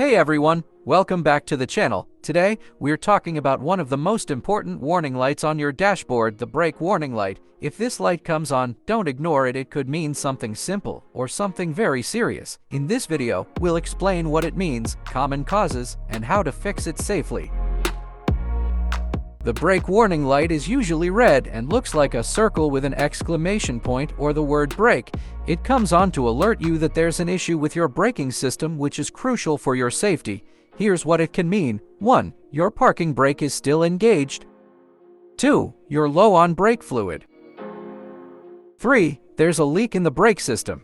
Hey everyone, welcome back to the channel. Today, we're talking about one of the most important warning lights on your dashboard, the brake warning light. If this light comes on, don't ignore it. It could mean something simple or something very serious. In this video, we'll explain what it means, common causes, and how to fix it safely. The brake warning light is usually red and looks like a circle with an exclamation point or the word brake. It comes on to alert you that there's an issue with your braking system, which is crucial for your safety. Here's what it can mean. 1. Your parking brake is still engaged. 2. You're low on brake fluid. 3. There's a leak in the brake system.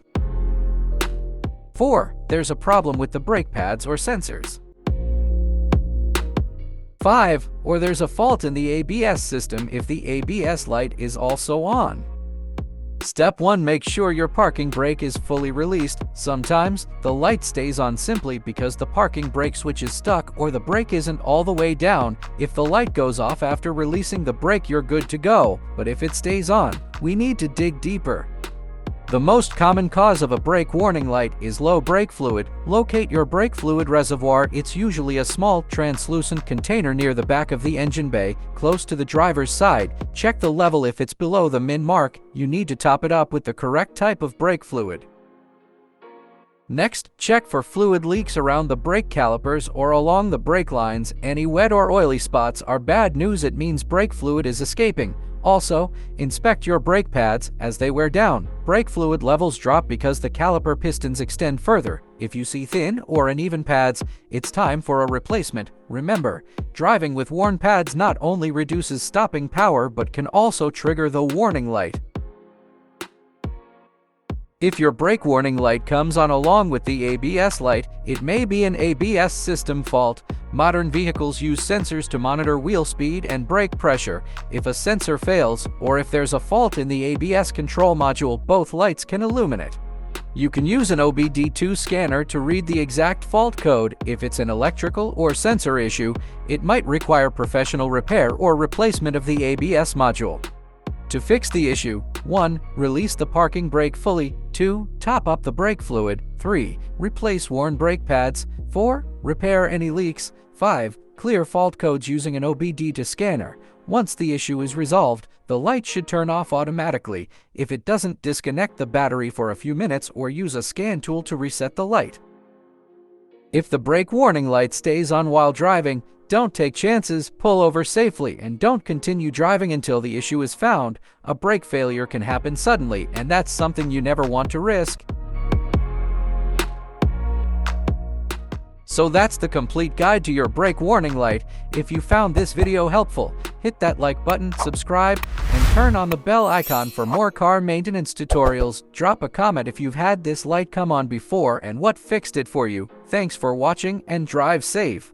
4. There's a problem with the brake pads or sensors. 5. Or there's a fault in the ABS system if the ABS light is also on. Step 1. Make sure your parking brake is fully released. Sometimes, the light stays on simply because the parking brake switch is stuck or the brake isn't all the way down. If the light goes off after releasing the brake, you're good to go. But if it stays on, we need to dig deeper. The most common cause of a brake warning light is low brake fluid. Locate your brake fluid reservoir. It's usually a small, translucent container near the back of the engine bay, close to the driver's side. Check the level. If it's below the min mark, you need to top it up with the correct type of brake fluid. Next, check for fluid leaks around the brake calipers or along the brake lines. Any wet or oily spots are bad news. It means brake fluid is escaping. Also, inspect your brake pads as they wear down. Brake fluid levels drop because the caliper pistons extend further. If you see thin or uneven pads, it's time for a replacement. Remember, driving with worn pads not only reduces stopping power but can also trigger the warning light. If your brake warning light comes on along with the ABS light, it may be an ABS system fault. Modern vehicles use sensors to monitor wheel speed and brake pressure. If a sensor fails, or if there's a fault in the ABS control module, both lights can illuminate. You can use an OBD2 scanner to read the exact fault code. If it's an electrical or sensor issue, it might require professional repair or replacement of the ABS module. To fix the issue, 1. Release the parking brake fully. 2. Top up the brake fluid. 3. Replace worn brake pads. 4. Repair any leaks. 5. Clear fault codes using an OBD2 scanner. Once the issue is resolved, the light should turn off automatically. If it doesn't, disconnect the battery for a few minutes or use a scan tool to reset the light. If the brake warning light stays on while driving, don't take chances, pull over safely, and don't continue driving until the issue is found. A brake failure can happen suddenly, and that's something you never want to risk. So that's the complete guide to your brake warning light. If you found this video helpful, hit that like button, subscribe, and turn on the bell icon for more car maintenance tutorials. Drop a comment if you've had this light come on before and what fixed it for you. Thanks for watching and drive safe.